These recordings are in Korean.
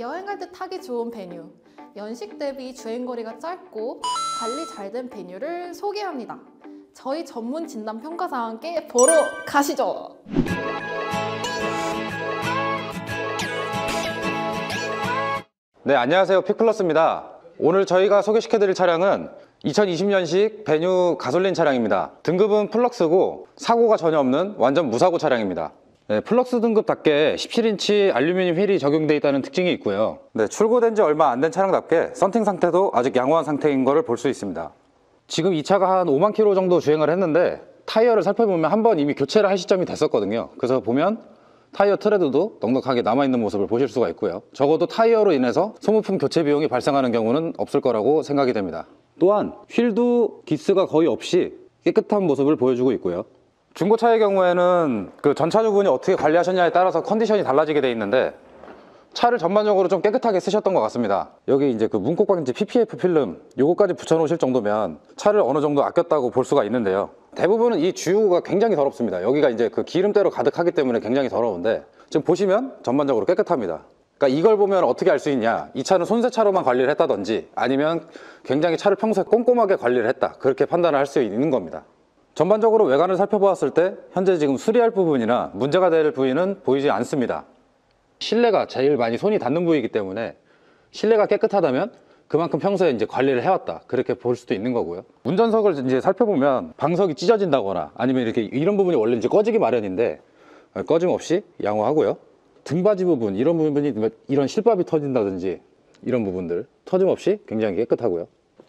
여행할 때 타기 좋은 베뉴, 연식 대비 주행거리가 짧고 관리 잘 된 베뉴를 소개합니다. 저희 전문 진단 평가사와 함께 보러 가시죠. 네, 안녕하세요. 피클러스입니다. 오늘 저희가 소개시켜드릴 차량은 2020년식 베뉴 가솔린 차량입니다. 등급은 플럭스고 사고가 전혀 없는 완전 무사고 차량입니다. 네, 플럭스 등급답게 17인치 알루미늄 휠이 적용되어 있다는 특징이 있고요. 네, 출고된 지 얼마 안 된 차량답게 썬팅 상태도 아직 양호한 상태인 것을 볼 수 있습니다. 지금 이 차가 한 5만 킬로 정도 주행을 했는데 타이어를 살펴보면 한번 이미 교체를 할 시점이 됐었거든요. 그래서 보면 타이어 트레드도 넉넉하게 남아있는 모습을 보실 수가 있고요. 적어도 타이어로 인해서 소모품 교체 비용이 발생하는 경우는 없을 거라고 생각이 됩니다. 또한 휠도 기스가 거의 없이 깨끗한 모습을 보여주고 있고요. 중고차의 경우에는 그 전차주분이 어떻게 관리하셨냐에 따라서 컨디션이 달라지게 돼 있는데 차를 전반적으로 좀 깨끗하게 쓰셨던 것 같습니다. 여기 이제 그 문콕광지 PPF 필름 요거까지 붙여 놓으실 정도면 차를 어느 정도 아꼈다고 볼 수가 있는데요. 대부분은 이 주유구가 굉장히 더럽습니다. 여기가 이제 그 기름때로 가득하기 때문에 굉장히 더러운데 지금 보시면 전반적으로 깨끗합니다. 그러니까 이걸 보면 어떻게 알 수 있냐, 이 차는 손세차로만 관리를 했다든지 아니면 굉장히 차를 평소에 꼼꼼하게 관리를 했다, 그렇게 판단을 할 수 있는 겁니다. 전반적으로 외관을 살펴보았을 때 현재 지금 수리할 부분이나 문제가 될 부위는 보이지 않습니다. 실내가 제일 많이 손이 닿는 부위이기 때문에 실내가 깨끗하다면 그만큼 평소에 이제 관리를 해왔다, 그렇게 볼 수도 있는 거고요. 운전석을 이제 살펴보면 방석이 찢어진다거나 아니면 이렇게 이런 부분이 원래 이제 꺼지기 마련인데 꺼짐 없이 양호하고요. 등받이 부분, 이런 부분이 이런 실밥이 터진다든지 이런 부분들 터짐 없이 굉장히 깨끗하고요.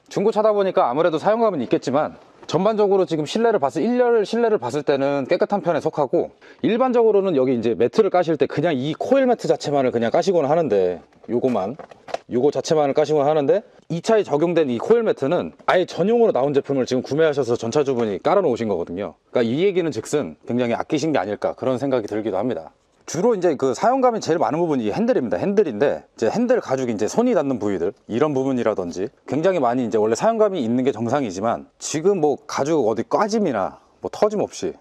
중고차다 보니까 아무래도 사용감은 있겠지만 전반적으로 지금 실내를 봤을 때는 깨끗한 편에 속하고, 일반적으로는 여기 이제 매트를 까실 때 그냥 이 코일 매트 자체만을 그냥 까시곤 하는데 요거 자체만을 까시곤 하는데 이 차에 적용된 이 코일 매트는 아예 전용으로 나온 제품을 지금 구매하셔서 전차주분이 깔아 놓으신 거거든요. 그러니까 이 얘기는 즉슨 굉장히 아끼신 게 아닐까, 그런 생각이 들기도 합니다. 주로 이제 그 사용감이 제일 많은 부분이 핸들입니다. 핸들인데 이제 핸들 가죽이 이제 손이 닿는 부위들, 이런 부분이라든지 굉장히 많이 이제 원래 사용감이 있는 게 정상이지만 지금 뭐 가죽 어디 까짐이나 뭐 터짐 없이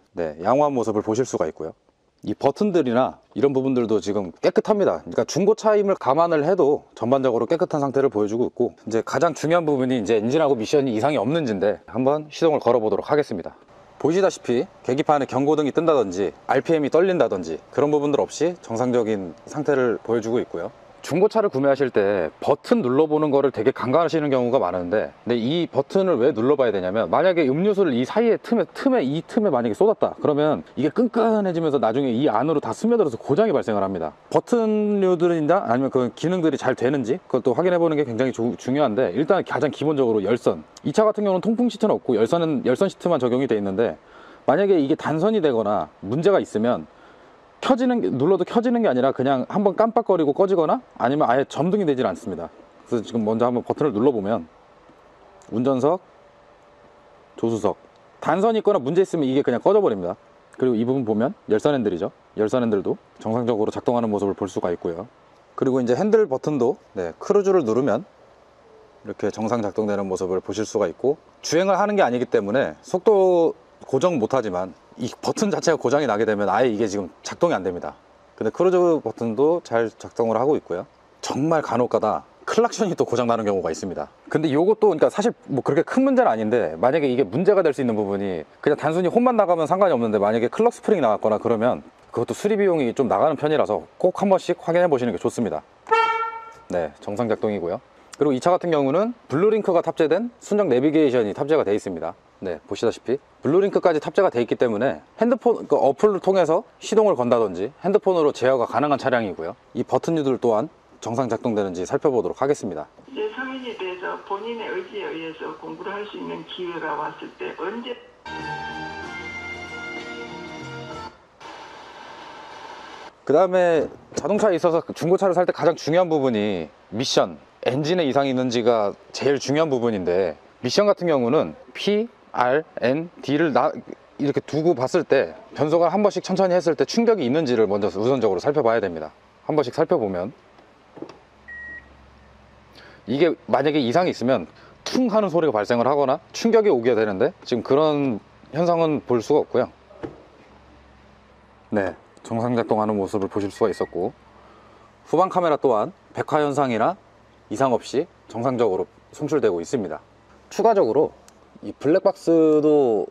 양호한 모습을 보실 수가 있고요. 이 버튼들이나 이런 부분들도 지금 깨끗합니다. 그러니까 중고차임을 감안을 해도 전반적으로 깨끗한 상태를 보여주고 있고, 이제 가장 중요한 부분이 이제 엔진하고 미션이 이상이 없는지인데 한번 시동을 걸어 보도록 하겠습니다. 보시다시피 계기판에 경고등이 뜬다든지 RPM이 떨린다든지 그런 부분들 없이 정상적인 상태를 보여주고 있고요. 중고차를 구매하실 때 버튼 눌러보는 거를 되게 간과하시는 경우가 많은데, 근데 이 버튼을 왜 눌러봐야 되냐면, 만약에 음료수를 이 사이에 이 틈에 만약에 쏟았다 그러면 이게 끈끈해지면서 나중에 이 안으로 다 스며들어서 고장이 발생을 합니다. 버튼류들이나 아니면 그 기능들이 잘 되는지 그것도 확인해 보는 게 굉장히 중요한데, 일단 가장 기본적으로 열선, 이 차 같은 경우는 통풍 시트는 없고 열선 시트만 적용이 돼 있는데, 만약에 이게 단선이 되거나 문제가 있으면 눌러도 켜지는 게 아니라 그냥 한번 깜빡거리고 꺼지거나 아니면 아예 점등이 되질 않습니다. 그래서 지금 먼저 한번 버튼을 눌러보면 운전석, 조수석, 단선이 있거나 문제 있으면 이게 그냥 꺼져 버립니다. 그리고 이 부분 보면 열선 핸들이죠. 열선 핸들도 정상적으로 작동하는 모습을 볼 수가 있고요. 그리고 이제 핸들 버튼도 크루즈를 누르면 이렇게 정상 작동되는 모습을 보실 수가 있고, 주행을 하는 게 아니기 때문에 속도 고정 못하지만 이 버튼 자체가 고장이 나게 되면 아예 이게 지금 작동이 안 됩니다. 근데 크루즈 버튼도 잘 작동을 하고 있고요. 정말 간혹가다 클락션이 또 고장 나는 경우가 있습니다. 근데 요것도 그러니까 사실 뭐 그렇게 큰 문제는 아닌데, 만약에 이게 문제가 될 수 있는 부분이 그냥 단순히 홈만 나가면 상관이 없는데 만약에 클럭 스프링이 나갔거나 그러면 그것도 수리 비용이 좀 나가는 편이라서 꼭 한 번씩 확인해 보시는 게 좋습니다. 네, 정상 작동이고요. 그리고 이 차 같은 경우는 블루링크가 탑재된 순정 내비게이션이 탑재가 되어 있습니다. 네, 보시다시피 블루링크까지 탑재가 되어 있기 때문에 핸드폰 어플을 통해서 시동을 건다든지 핸드폰으로 제어가 가능한 차량이고요. 이 버튼류들 또한 정상 작동되는지 살펴보도록 하겠습니다. 이제 성인이 돼서 본인의 의지에 의해서 공부를 할 수 있는 기회가 왔을 때 언제? 그 다음에 자동차에 있어서 중고차를 살 때 가장 중요한 부분이 미션, 엔진에 이상이 있는지가 제일 중요한 부분인데, 미션 같은 경우는 P, R, N, D를 이렇게 두고 봤을 때 변속을 한 번씩 천천히 했을 때 충격이 있는지를 먼저 우선적으로 살펴봐야 됩니다. 한 번씩 살펴보면 이게 만약에 이상이 있으면 퉁 하는 소리가 발생을 하거나 충격이 오게 되는데, 지금 그런 현상은 볼 수가 없고요. 네, 정상 작동하는 모습을 보실 수가 있었고, 후방 카메라 또한 백화 현상이나 이상 없이 정상적으로 송출되고 있습니다. 추가적으로 이 블랙박스도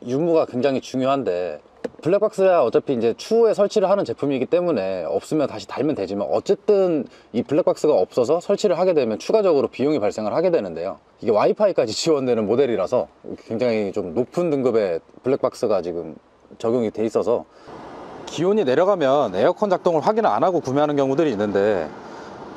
유무가 굉장히 중요한데, 블랙박스야 어차피 이제 추후에 설치를 하는 제품이기 때문에 없으면 다시 달면 되지만, 어쨌든 이 블랙박스가 없어서 설치를 하게 되면 추가적으로 비용이 발생을 하게 되는데요. 이게 와이파이까지 지원되는 모델이라서 굉장히 좀 높은 등급의 블랙박스가 지금 적용이 돼 있어서, 기온이 내려가면 에어컨 작동을 확인을 안 하고 구매하는 경우들이 있는데,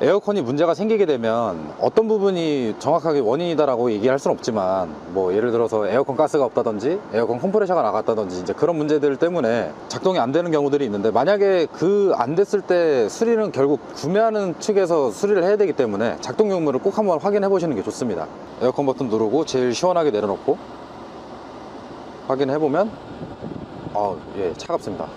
에어컨이 문제가 생기게 되면 어떤 부분이 정확하게 원인이다라고 얘기할 수는 없지만, 뭐 예를 들어서 에어컨 가스가 없다든지 에어컨 컴프레셔가 나갔다든지 이제 그런 문제들 때문에 작동이 안 되는 경우들이 있는데, 만약에 그 안 됐을 때 수리는 결국 구매하는 측에서 수리를 해야 되기 때문에 작동 유무를 꼭 한번 확인해 보시는 게 좋습니다. 에어컨 버튼 누르고 제일 시원하게 내려놓고 확인해 보면 예, 차갑습니다.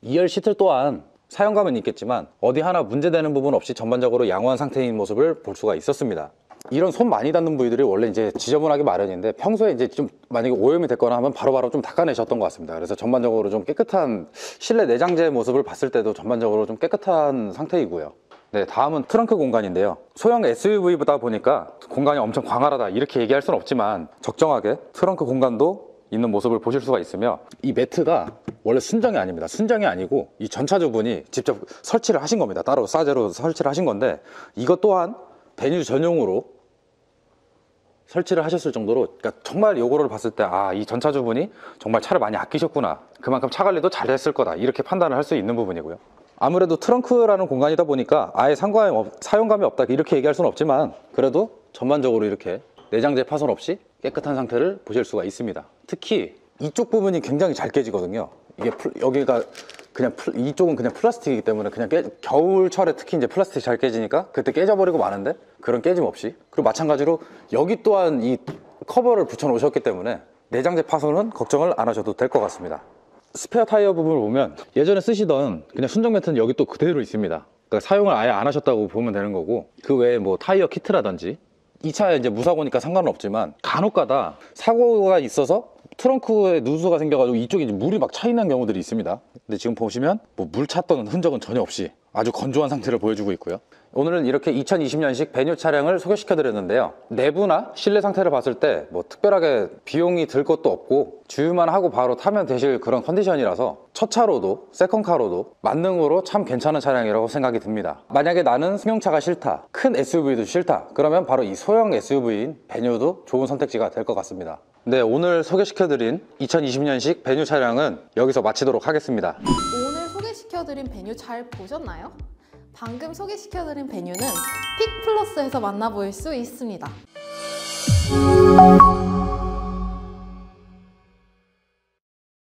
2열 시트 또한 사용감은 있겠지만 어디 하나 문제되는 부분 없이 전반적으로 양호한 상태인 모습을 볼 수가 있었습니다. 이런 손 많이 닿는 부위들이 원래 이제 지저분하기 마련인데, 평소에 이제 좀 만약에 오염이 됐거나 하면 바로바로 좀 닦아내셨던 것 같습니다. 그래서 전반적으로 좀 깨끗한 실내 내장재 모습을 봤을 때도 전반적으로 좀 깨끗한 상태이고요. 네, 다음은 트렁크 공간인데요. 소형 SUV보다 보니까 공간이 엄청 광활하다 이렇게 얘기할 수는 없지만, 적정하게 트렁크 공간도 있는 모습을 보실 수가 있으며, 이 매트가 원래 순정이 아닙니다. 순정이 아니고 이 전차주분이 직접 설치를 하신 겁니다. 따로 싸제로 설치를 하신 건데, 이것 또한 배뉴 전용으로 설치를 하셨을 정도로, 그러니까 정말 요거를 봤을 때 이 전차주분이 정말 차를 많이 아끼셨구나, 그만큼 차 관리도 잘 했을 거다, 이렇게 판단을 할 수 있는 부분이고요. 아무래도 트렁크라는 공간이다 보니까 아예 사용감이 없다 이렇게 얘기할 수는 없지만, 그래도 전반적으로 이렇게 내장재 파손 없이 깨끗한 상태를 보실 수가 있습니다. 특히 이쪽 부분이 굉장히 잘 깨지거든요. 이게 여기가 그냥 이쪽은 그냥 플라스틱이기 때문에 그냥 겨울철에 특히 이제 플라스틱 잘 깨지니까 그때 깨져버리고 마는데, 그런 깨짐 없이, 그리고 마찬가지로 여기 또한 이 커버를 붙여 놓으셨기 때문에 내장재 파손은 걱정을 안 하셔도 될 것 같습니다. 스페어 타이어 부분을 보면 예전에 쓰시던 그냥 순정 매트는 여기 또 그대로 있습니다. 그러니까 사용을 아예 안 하셨다고 보면 되는 거고, 그 외에 뭐 타이어 키트라든지, 이 차에 이제 무사고니까 상관은 없지만 간혹가다 사고가 있어서 트렁크에 누수가 생겨가지고 이쪽에 이제 물이 막 차 있는 경우들이 있습니다. 근데 지금 보시면 뭐 물 찼던 흔적은 전혀 없이 아주 건조한 상태를 보여주고 있고요. 오늘은 이렇게 2020년식 배뉴 차량을 소개시켜 드렸는데요. 내부나 실내 상태를 봤을 때 뭐 특별하게 비용이 들 것도 없고 주유만 하고 바로 타면 되실 그런 컨디션이라서 첫 차로도 세컨카로도 만능으로 참 괜찮은 차량이라고 생각이 듭니다. 만약에 나는 승용차가 싫다, 큰 SUV도 싫다, 그러면 바로 이 소형 SUV인 배뉴도 좋은 선택지가 될 것 같습니다. 네, 오늘 소개시켜드린 2020년식 배뉴 차량은 여기서 마치도록 하겠습니다. 오늘 소개시켜드린 배뉴 잘 보셨나요? 방금 소개시켜드린 배뉴는 픽플러스에서 만나볼 수 있습니다.